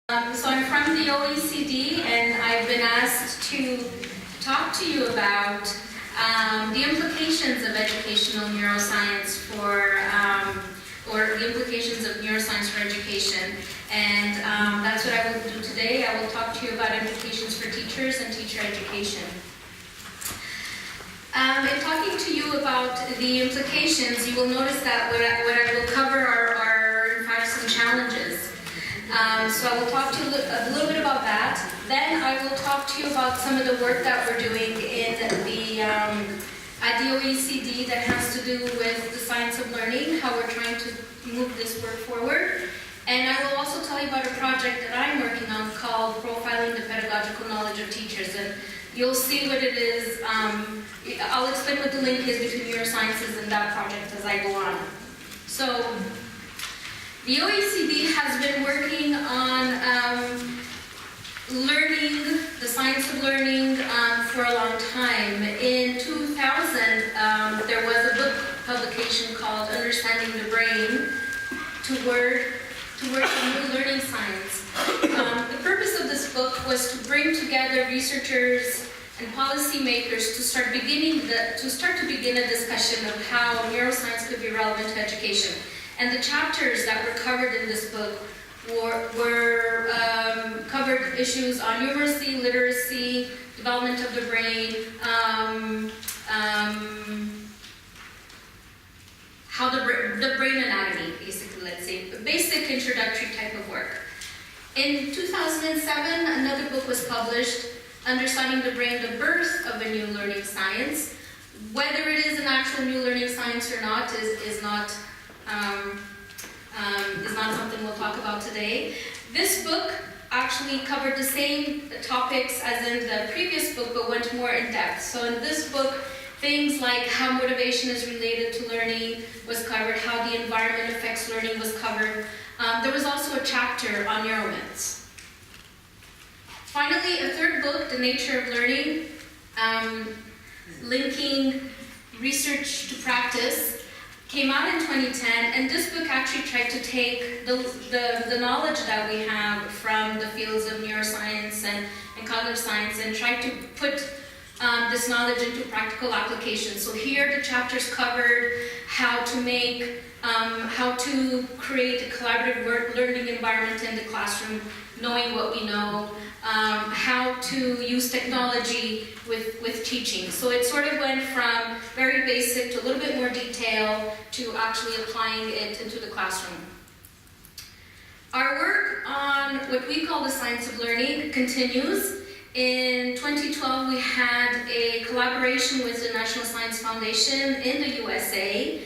So I'm from the OECD, and I've been asked to talk to you about the implications of educational neuroscience or the implications of neuroscience for education. And that's what I will do today. I will talk to you about implications for teachers and teacher education. In talking to you about the implications, you will notice that what I will cover are in fact some challenges. So I will talk to you a little bit about that. Then I will talk to you about some of the work that we're doing at the OECD that has to do with the science of learning, how we're trying to move this work forward. And I will also tell you about a project that I'm working on called Profiling the Pedagogical Knowledge of Teachers. And you'll see what it is. I'll explain what the link is between neurosciences and that project as I go on. So, the OECD has been working on learning, the science of learning, for a long time. In 2000, there was a book publication called Understanding the Brain toward new learning science. The purpose of this book was to bring together researchers and policymakers to start to begin a discussion of how neuroscience could be relevant to education. And the chapters that were covered in this book covered issues on numeracy, literacy, development of the brain, how the brain anatomy, basically, let's say, basic introductory type of work. In 2007, another book was published, Understanding the Brain, the Birth of a New Learning Science. Whether it is an actual new learning science or not is not something we'll talk about today. This book actually covered the same topics as in the previous book, but went more in depth. So in this book, things like how motivation is related to learning was covered, how the environment affects learning was covered. There was also a chapter on neuromyths. Finally, a third book, The Nature of Learning, linking research to practice, came out in 2010, and this book actually tried to take the knowledge that we have from the fields of neuroscience and cognitive science and try to put this knowledge into practical application. So here the chapters covered how to create a collaborative learning environment in the classroom, knowing what we know, how to use technology with teaching. So it sort of went from very basic to a little bit more detail to actually applying it into the classroom. Our work on what we call the science of learning continues. In 2012, we had a collaboration with the National Science Foundation in the USA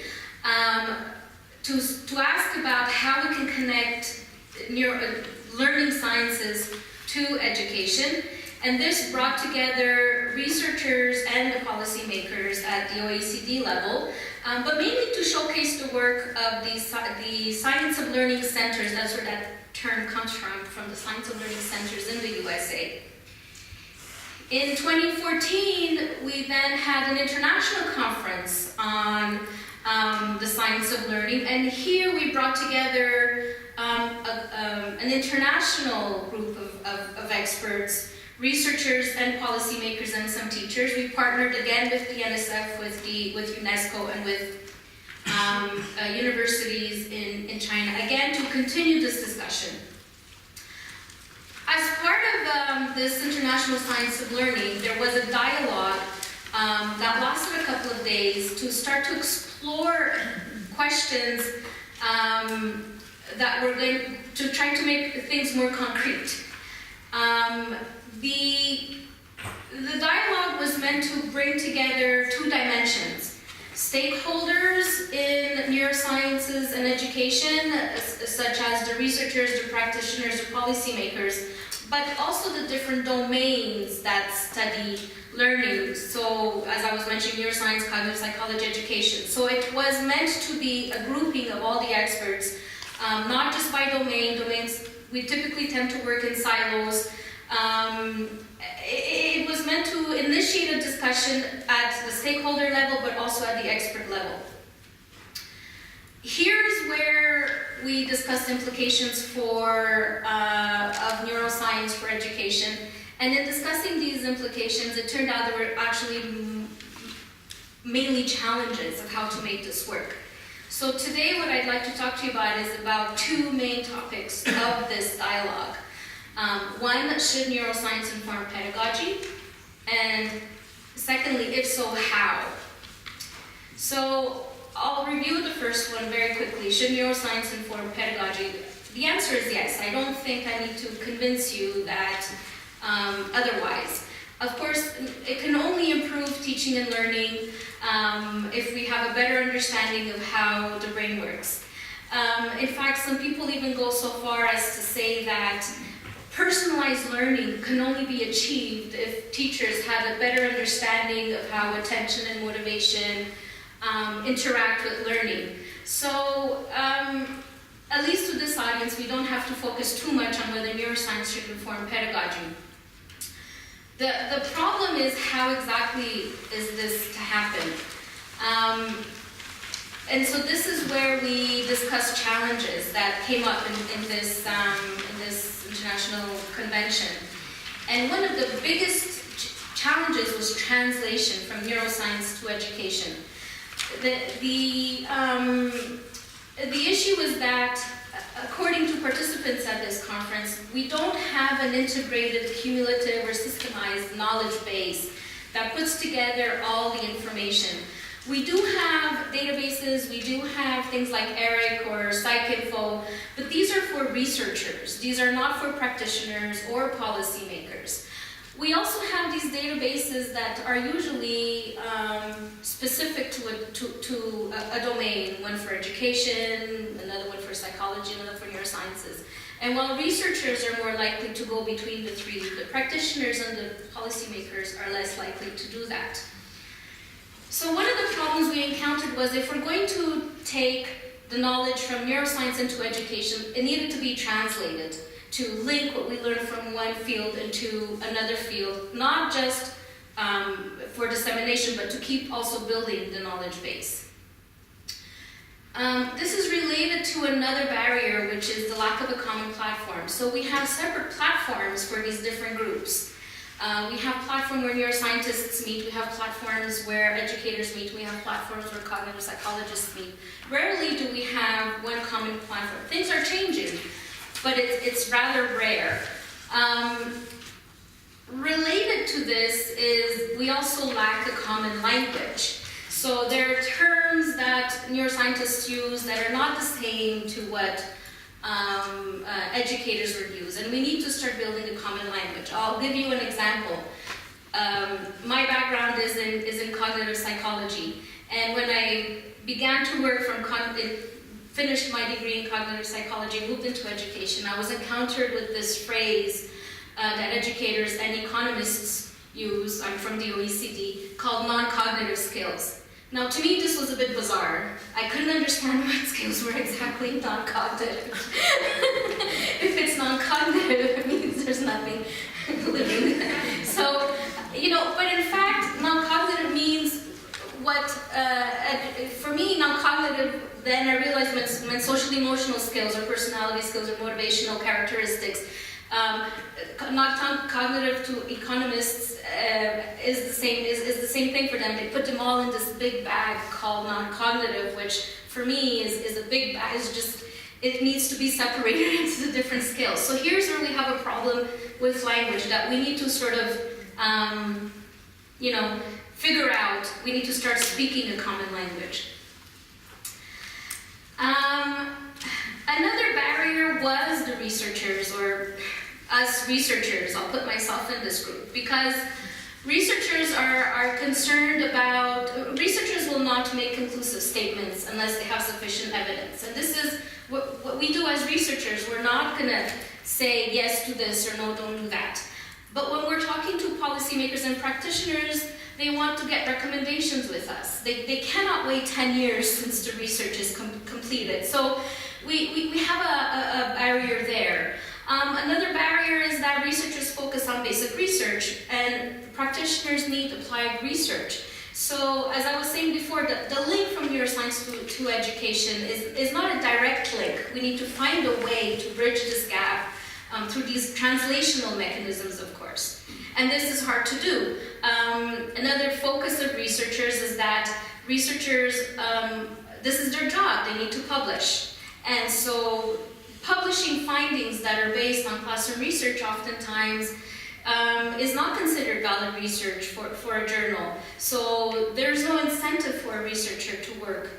to ask about how we can connect learning sciences to education. And this brought together researchers and the policymakers at the OECD level, but mainly to showcase the work of the Science of Learning Centers. That's where that term comes from the Science of Learning Centers in the USA. In 2014, we then had an international conference on the science of learning, and here we brought together an international group of experts, researchers and policymakers and some teachers. We partnered again with the NSF, with UNESCO, and with universities in China, again to continue this discussion. As part of this international science of learning, there was a dialogue that lasted a couple of days to start to explore questions that were going to try to make things more concrete. The dialogue was meant to bring together two dimensions: stakeholders in neurosciences and education, such as the researchers, the practitioners, the policymakers, but also the different domains that study learning. So, as I was mentioning, neuroscience, cognitive psychology, education. So it was meant to be a grouping of all the experts, not just by domain. Domains, we typically tend to work in silos. It was meant to initiate a discussion at the stakeholder level, but also at the expert level. Here's where we discussed implications of neuroscience for education. And in discussing these implications, it turned out there were actually mainly challenges of how to make this work. So today what I'd like to talk to you about is about two main topics of this dialogue. One, should neuroscience inform pedagogy? And secondly, if so, how? So I'll review the first one very quickly. Should neuroscience inform pedagogy? The answer is yes. I don't think I need to convince you that otherwise. Of course, it can only improve teaching and learning if we have a better understanding of how the brain works. In fact, some people even go so far as to say that personalized learning can only be achieved if teachers have a better understanding of how attention and motivation interact with learning. So, at least to this audience, we don't have to focus too much on whether neuroscience should inform pedagogy. The problem is, how exactly is this to happen? And so this is where we discuss challenges that came up in this international convention. And one of the biggest challenges was translation from neuroscience to education. The issue is that, according to participants at this conference, we don't have an integrated, cumulative, or systemized knowledge base that puts together all the information. We do have databases, we do have things like ERIC or PsycInfo, but these are for researchers. These are not for practitioners or policymakers. We also have these databases that are usually specific to a domain, one for education, another one for psychology, another for neurosciences. And while researchers are more likely to go between the three, the practitioners and the policymakers are less likely to do that. So one of the problems we encountered was, if we're going to take the knowledge from neuroscience into education, it needed to be translated to link what we learn from one field into another field, not just for dissemination, but to keep also building the knowledge base. This is related to another barrier, which is the lack of a common platform. So we have separate platforms for these different groups. We have platforms where neuroscientists meet, we have platforms where educators meet, we have platforms where cognitive psychologists meet. Rarely do we have one common platform. Things are changing, but it's rather rare. Related to this is we also lack a common language. So there are terms that neuroscientists use that are not the same to what educators would use, and we need to start building a common language. I'll give you an example. My background is in cognitive psychology, and when I began to work finished my degree in cognitive psychology, moved into education, I was encountered with this phrase that educators and economists use, I'm from the OECD, called non-cognitive skills. Now, to me, this was a bit bizarre. I couldn't understand what skills were exactly non-cognitive. If it's non-cognitive, it means there's nothing living. So, but in fact, non-cognitive means what, for me, non-cognitive, then I realized meant social emotional skills or personality skills or motivational characteristics. Not cognitive to economists is the same thing for them. They put them all in this big bag called non-cognitive, which for me is a big bag. It needs to be separated into the different skills. So here's where we have a problem with language that we need to sort of figure out. We need to start speaking a common language. Another barrier was the researchers, or us researchers. I'll put myself in this group, because researchers are concerned about, researchers will not make conclusive statements unless they have sufficient evidence. And this is what we do as researchers. We're not going to say yes to this or no, don't do that. But when we're talking to policymakers and practitioners, they want to get recommendations with us. They cannot wait 10 years since the research is completed. So we have a barrier there. Another barrier is that researchers focus on basic research, and practitioners need applied research. So as I was saying before, the link from neuroscience to education is not a direct link. We need to find a way to bridge this gap through these translational mechanisms, of course. And this is hard to do. Another focus of researchers is that researchers, this is their job, they need to publish. And so publishing findings that are based on classroom research oftentimes is not considered valid research for a journal. So there's no incentive for a researcher to work,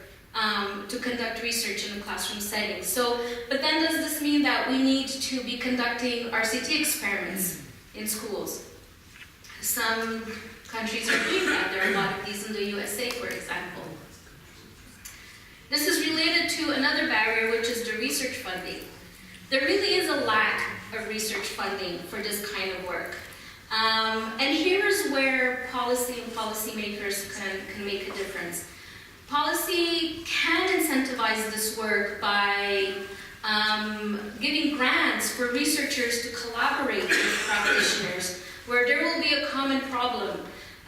to conduct research in a classroom setting. So, but then does this mean that we need to be conducting RCT experiments in schools? Some countries are doing that. There are a lot of these in the USA, for example. This is related to another barrier, which is the research funding. There really is a lack of research funding for this kind of work. And here's where policy and policymakers can make a difference. Policy can incentivize this work by giving grants for researchers to collaborate with practitioners where there will be a common problem.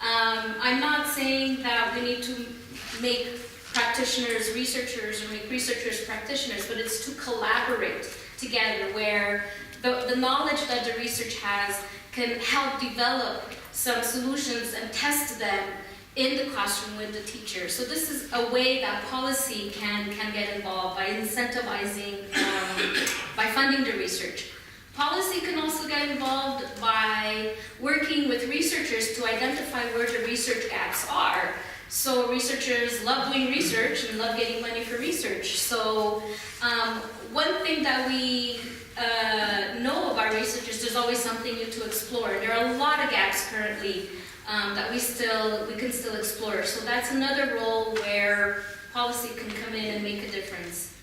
I'm not saying that we need to make practitioners researchers or make researchers practitioners, but it's to collaborate together where the knowledge that the research has can help develop some solutions and test them in the classroom with the teacher. So this is a way that policy can get involved by incentivizing, by funding the research. Policy can also get involved by working with researchers to identify where the research gaps are. So researchers love doing research and love getting money for research. So one thing that we know about research is there's always something new to explore. There are a lot of gaps currently that we can still explore. So that's another role where policy can come in and make a difference.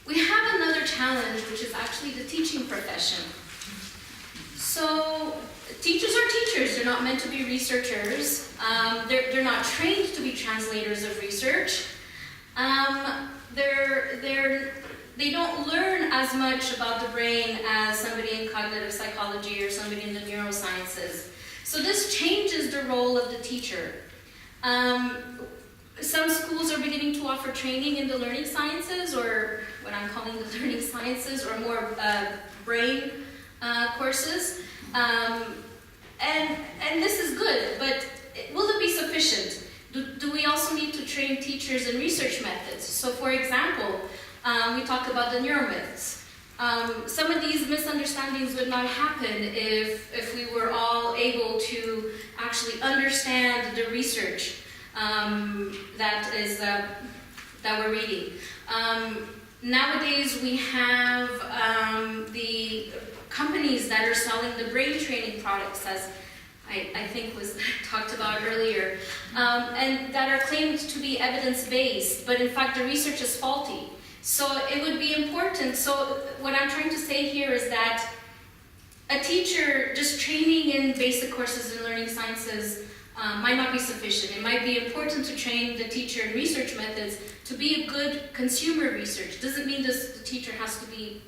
We have another challenge, which is actually the teaching profession. So teachers are teachers. They're not meant to be researchers. They're not trained to be translators of research. They don't learn as much about the brain as somebody in cognitive psychology or somebody in the neurosciences. So this changes the role of the teacher. Some schools are beginning to offer training in the learning sciences, or what I'm calling the learning sciences, or more brain courses. And this is good, but will it be sufficient? Do we also need to train teachers in research methods? So for example, we talked about the neuromyths. Some of these misunderstandings would not happen if we were all able to actually understand the research that we're reading. Nowadays we have the companies that are selling the brain training products, as I think was talked about earlier, and that are claimed to be evidence-based, but in fact the research is faulty. So it would be important. So what I'm trying to say here is that a teacher just training in basic courses in learning sciences might not be sufficient. It might be important to train the teacher in research methods to be a good consumer research. Doesn't mean the teacher has to be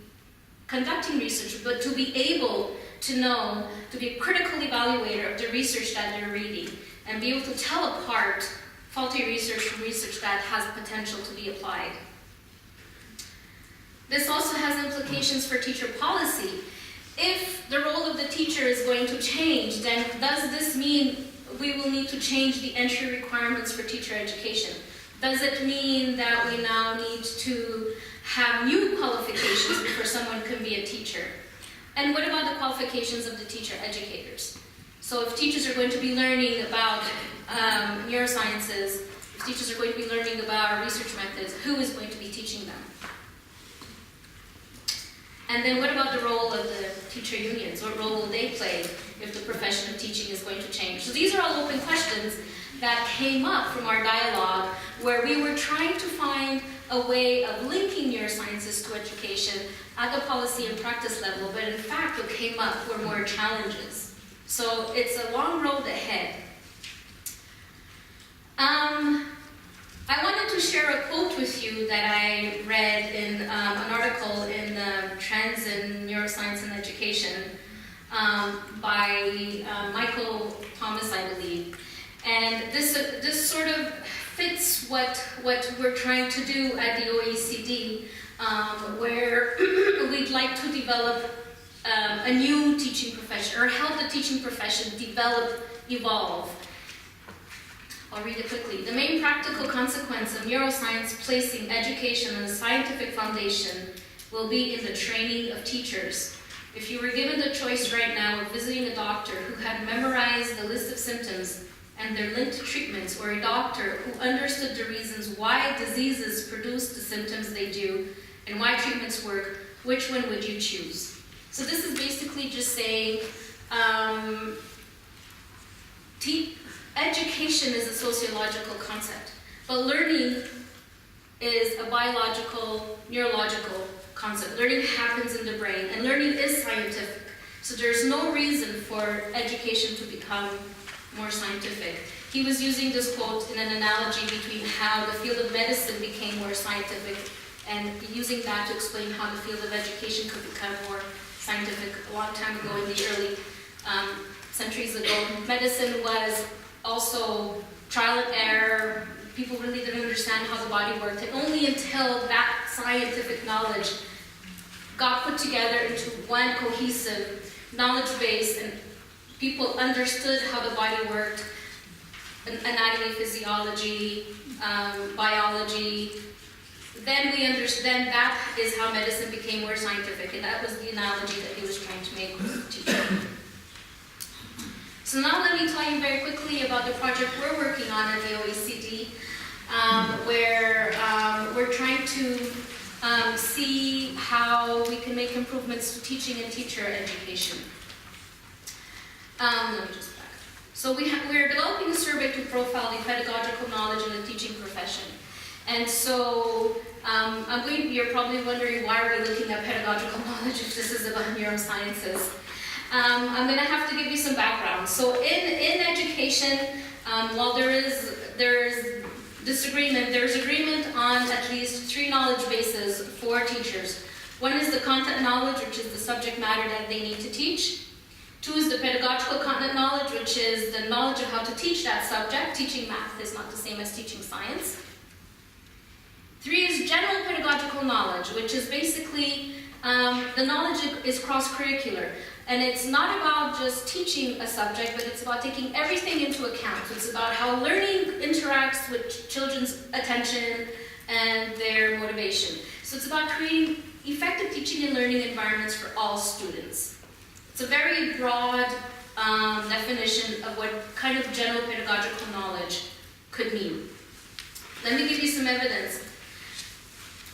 conducting research, but to be able to know, to be a critical evaluator of the research that they're reading and be able to tell apart faulty research from research that has potential to be applied. This also has implications for teacher policy. If the role of the teacher is going to change, then does this mean we will need to change the entry requirements for teacher education? Does it mean that we now need to have new qualifications before someone can be a teacher? And what about the qualifications of the teacher educators? So if teachers are going to be learning about neurosciences, if teachers are going to be learning about research methods, who is going to be teaching them? And then what about the role of the teacher unions? What role will they play if the profession of teaching is going to change? So these are all open questions that came up from our dialogue where we were trying to find a way of linking neurosciences to education at the policy and practice level, but in fact what came up were more challenges. So it's a long road ahead. I wanted to share a quote with you that I read in an article in Trends in Neuroscience and Education by Michael Thomas, I believe. And this sort of fits what we're trying to do at the OECD, where we'd like to develop a new teaching profession, or help the teaching profession develop, evolve. I'll read it quickly. The main practical consequence of neuroscience placing education on a scientific foundation will be in the training of teachers. If you were given the choice right now of visiting a doctor who had memorized the list of symptoms and their linked treatments, or a doctor who understood the reasons why diseases produce the symptoms they do and why treatments work, which one would you choose? So this is basically just saying education is a sociological concept, but learning is a biological, neurological concept. Learning happens in the brain, and learning is scientific. So there's no reason for education to become more scientific. He was using this quote in an analogy between how the field of medicine became more scientific, and using that to explain how the field of education could become more scientific. A long time ago, in the early centuries ago, medicine was also trial and error. People really didn't understand how the body worked, and only until that scientific knowledge got put together into one cohesive knowledge base, and people understood how the body worked, anatomy, physiology, biology, then we understand that is how medicine became more scientific, and that was the analogy that he was trying to make with the teacher. So now let me tell you very quickly about the project we're working on at the OECD, where we're trying to see how we can make improvements to teaching and teacher education. Let me just back. So we're developing a survey to profile the pedagogical knowledge in the teaching profession. And so you're probably wondering, why are we looking at pedagogical knowledge if this is about neurosciences? I'm going to have to give you some background. So in education, while there's disagreement, there's agreement on at least 3 knowledge bases for teachers. One is the content knowledge, which is the subject matter that they need to teach. 2 is the pedagogical content knowledge, which is the knowledge of how to teach that subject. Teaching math is not the same as teaching science. 3 is general pedagogical knowledge, which is basically the knowledge is cross-curricular. And it's not about just teaching a subject, but it's about taking everything into account. So it's about how learning interacts with children's attention and their motivation. So it's about creating effective teaching and learning environments for all students. It's a very broad definition of what kind of general pedagogical knowledge could mean. Let me give you some evidence.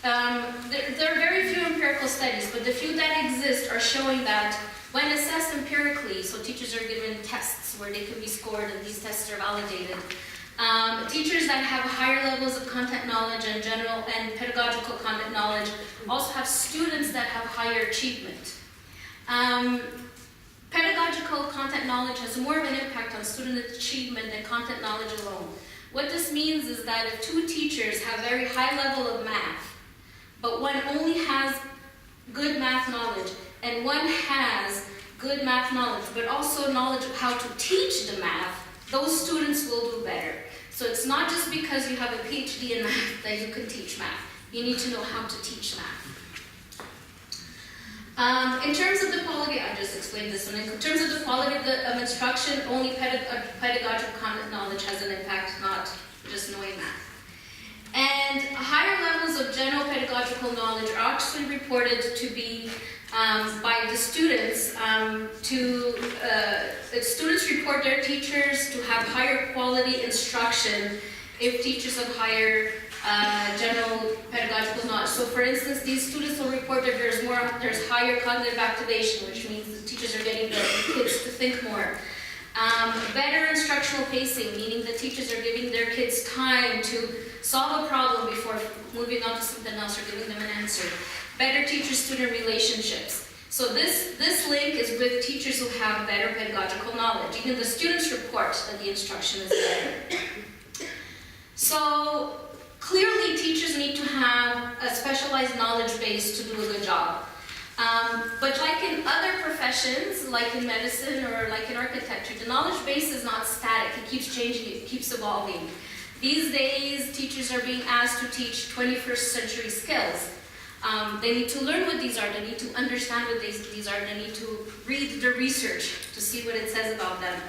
There are very few empirical studies, but the few that exist are showing that when assessed empirically, so teachers are given tests where they can be scored and these tests are validated, teachers that have higher levels of content knowledge and general and pedagogical content knowledge also have students that have higher achievement. Pedagogical content knowledge has more of an impact on student achievement than content knowledge alone. What this means is that if 2 teachers have very high level of math, but one only has good math knowledge, and one has good math knowledge, but also knowledge of how to teach the math, those students will do better. So it's not just because you have a PhD in math that you can teach math. You need to know how to teach math. In terms of the quality, I just explained this one. In terms of the quality of instruction, only pedagogical content knowledge has an impact, not just knowing math. And higher levels of general pedagogical knowledge are actually reported to be by the students. Students report their teachers to have higher quality instruction if teachers have higher general pedagogical knowledge. So for instance, these students will report that there's higher cognitive activation, which means the teachers are getting the kids to think more. Better instructional pacing, meaning the teachers are giving their kids time to solve a problem before moving on to something else or giving them an answer. Better teacher-student relationships. So this link is with teachers who have better pedagogical knowledge. Even the students report that the instruction is better. So clearly teachers need to have a specialized knowledge base to do a good job. But like in other professions, professions, like in medicine or like in architecture, the knowledge base is not static. It keeps changing, it keeps evolving. These days, teachers are being asked to teach 21st century skills. They need to learn what these are, they need to understand what these are, they need to read the research to see what it says about them.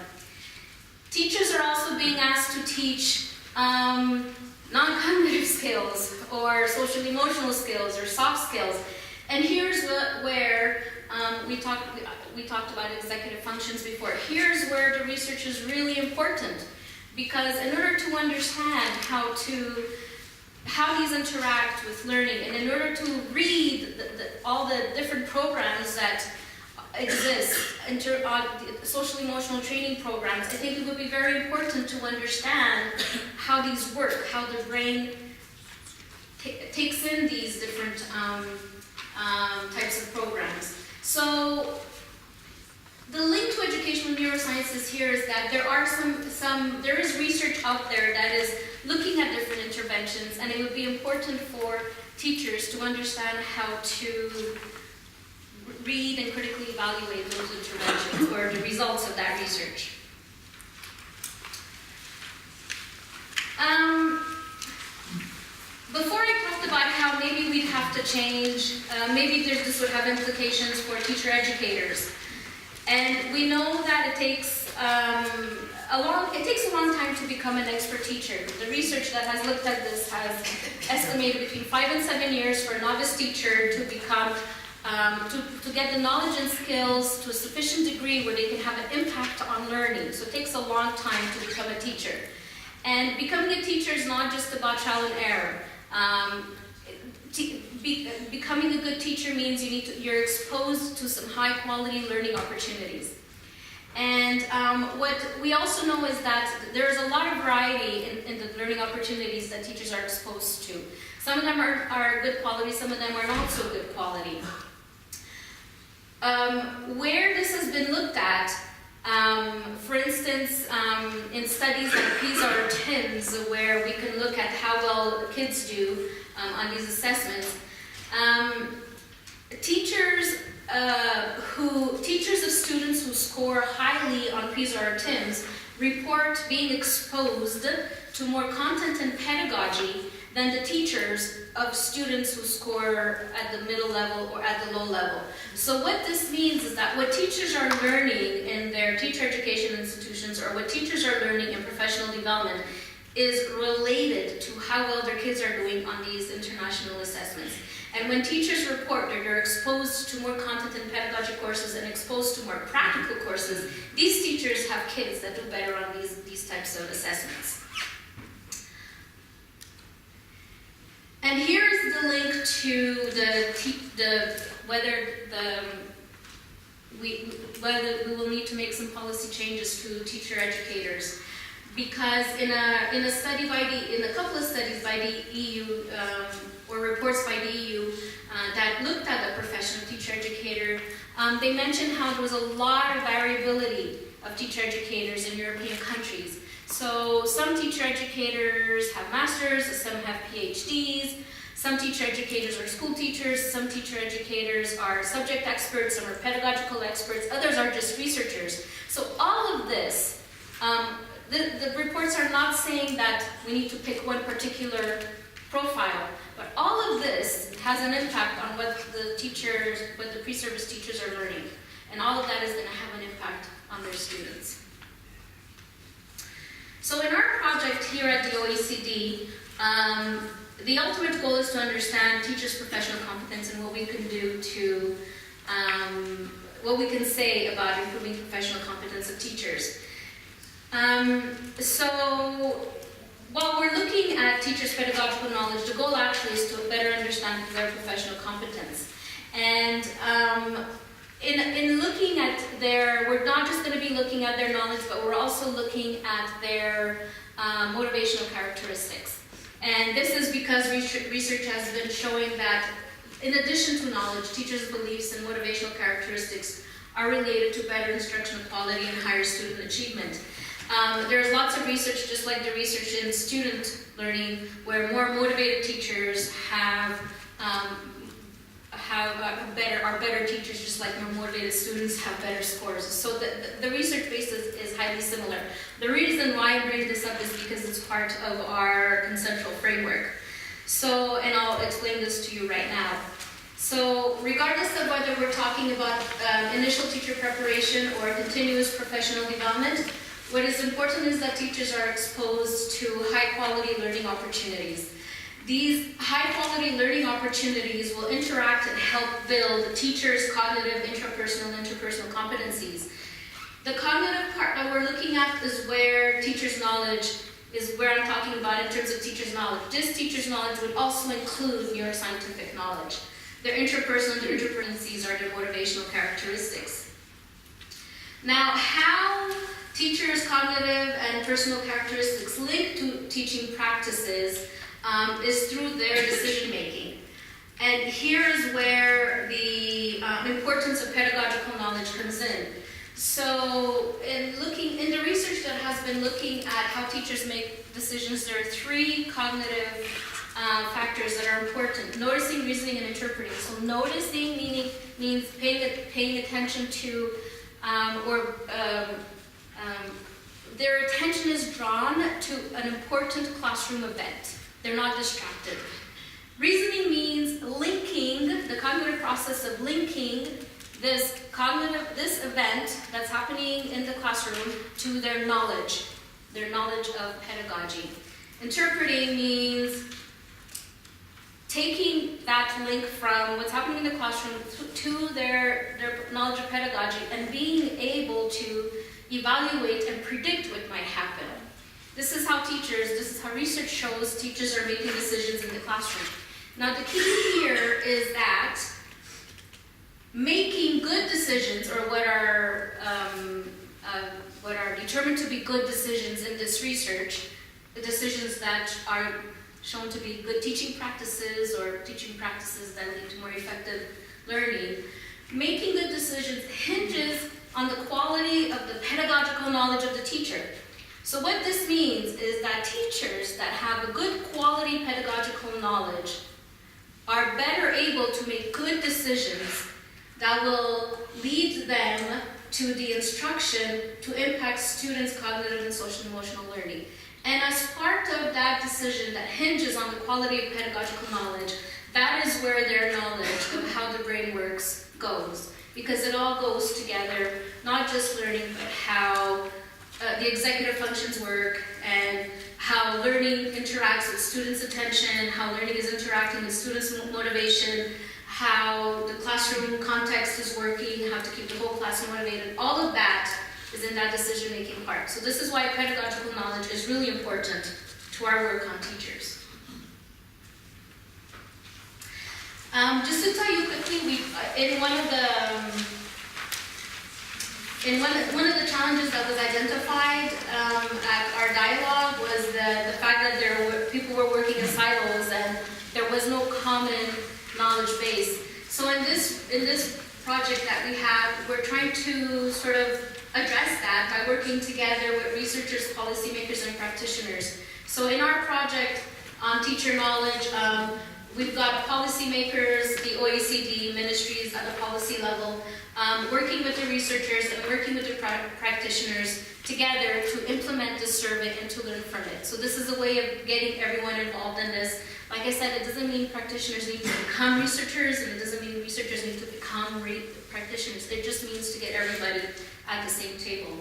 Teachers are also being asked to teach non-cognitive skills or social emotional skills or soft skills. And here's where we talked about executive functions before. Here's where the research is really important, because in order to understand how these interact with learning, and in order to read all the different programs that exist, social emotional training programs, I think it would be very important to understand how these work, how the brain takes in these different types of programs. So the link to educational neurosciences here is that there is research out there that is looking at different interventions, and it would be important for teachers to understand how to read and critically evaluate those interventions or the results of that research. Before I talked about how maybe we'd have to change, maybe this would have implications for teacher educators. And we know that it takes a long time to become an expert teacher. The research that has looked at this has estimated between 5 and 7 years for a novice teacher to become, to get the knowledge and skills to a sufficient degree where they can have an impact on learning. So it takes a long time to become a teacher. And becoming a teacher is not just about trial and error. Becoming a good teacher means you're exposed to some high quality learning opportunities. And what we also know is that there's a lot of variety in the learning opportunities that teachers are exposed to. Some of them are good quality, some of them are not so good quality. Where this has been looked at, for instance, in studies like PISA or TIMSS, where we can look at how well kids do on these assessments, teachers of students who score highly on PISA or TIMSS report being exposed to more content and pedagogy than the teachers of students who score at the middle level or at the low level. So what this means is that what teachers are learning in their teacher education institutions, or what teachers are learning in professional development, is related to how well their kids are doing on these international assessments. And when teachers report that they're exposed to more content and pedagogy courses and exposed to more practical courses, these teachers have kids that do better on these types of assessments. And here is the link to whether we will need to make some policy changes to teacher educators, because in a couple of studies by the EU or reports by the EU that looked at the profession of teacher educator, they mentioned how there was a lot of variability of teacher educators in European countries. So some teacher educators have masters, some have PhDs, some teacher educators are school teachers, some teacher educators are subject experts, some are pedagogical experts, others are just researchers. So all of this, the reports are not saying that we need to pick one particular profile, but all of this has an impact on what the pre-service teachers are learning. And all of that is going to have an impact on their students. So in our project here at the OECD, the ultimate goal is to understand teachers' professional competence and what we can do to, what we can say about improving professional competence of teachers. So while we're looking at teachers' pedagogical knowledge, the goal actually is to better understand their professional competence. And in looking at we're not just going to be looking at their knowledge, but we're also looking at their motivational characteristics. And this is because research has been showing that in addition to knowledge, teachers' beliefs and motivational characteristics are related to better instructional quality and higher student achievement. There's lots of research, just like the research in student learning, where more motivated teachers have are better teachers, just like more motivated students have better scores. So the research base is highly similar. The reason why I bring this up is because it's part of our conceptual framework. So, and I'll explain this to you right now. So regardless of whether we're talking about initial teacher preparation or continuous professional development, what is important is that teachers are exposed to high-quality learning opportunities. These high-quality learning opportunities will interact and help build the teacher's cognitive, intrapersonal, and interpersonal competencies. The cognitive part that we're looking at is where teacher's knowledge is where I'm talking about in terms of teacher's knowledge. This teacher's knowledge would also include neuroscientific knowledge. Their interpersonal and interpersonalities are their motivational characteristics. Now, how teachers' cognitive and personal characteristics link to teaching practices is through their decision making. And here is where the importance of pedagogical knowledge comes in. So in the research that has been looking at how teachers make decisions, there are three cognitive factors that are important: noticing, reasoning, and interpreting. So noticing means paying attention to, their attention is drawn to an important classroom event. They're not distracted. Reasoning means linking, the cognitive process of linking this event that's happening in the classroom to their knowledge of pedagogy. Interpreting means taking that link from what's happening in the classroom to their knowledge of pedagogy and being able to evaluate and predict what might happen. This is how research shows teachers are making decisions in the classroom. Now the key here is that making good decisions, or what are determined to be good decisions in this research, the decisions that are shown to be good teaching practices or teaching practices that lead to more effective learning, making good decisions hinges on the quality of the pedagogical knowledge of the teacher. So what this means is that teachers that have a good quality pedagogical knowledge are better able to make good decisions that will lead them to the instruction to impact students' cognitive and social and emotional learning. And as part of that decision that hinges on the quality of pedagogical knowledge, that is where their knowledge of how the brain works goes. Because it all goes together, not just learning, but how the executive functions work, and how learning interacts with students' attention, how learning is interacting with students' motivation, how the classroom context is working, how to keep the whole class motivated. All of that is in that decision-making part. So this is why pedagogical knowledge is really important to our work on teachers. Just to tell you quickly, one of the challenges that was identified at our dialogue was the fact that people were working in silos and there was no common knowledge base. So in this project that we have, we're trying to sort of address that by working together with researchers, policymakers, and practitioners. So in our project on teacher knowledge, we've got policymakers, the OECD, ministries at the policy level, working with the researchers and working with the practitioners together to implement this survey and to learn from it. So this is a way of getting everyone involved in this. Like I said, it doesn't mean practitioners need to become researchers, and it doesn't mean researchers need to become practitioners. It just means to get everybody at the same table.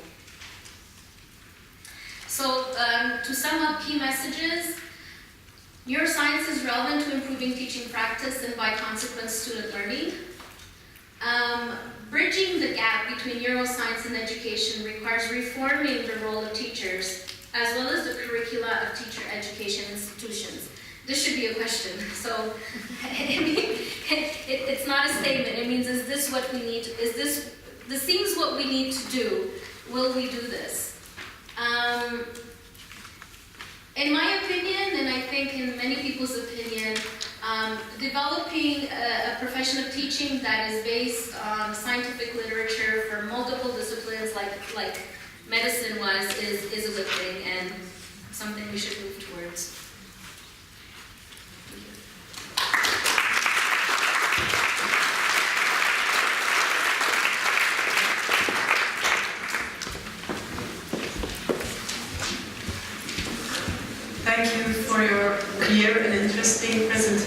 So to sum up key messages, neuroscience is relevant to improving teaching practice and by consequence student learning. Bridging the gap between neuroscience and education requires reforming the role of teachers as well as the curricula of teacher education institutions. This should be a question. So it's not a statement. It means, is this what we need? This seems what we need to do. Will we do this? In my opinion, and I think in many people's opinion, developing a profession of teaching that is based on scientific literature for multiple disciplines like medicine is a good thing and something we should move towards. Thank you. clear and interesting presentation.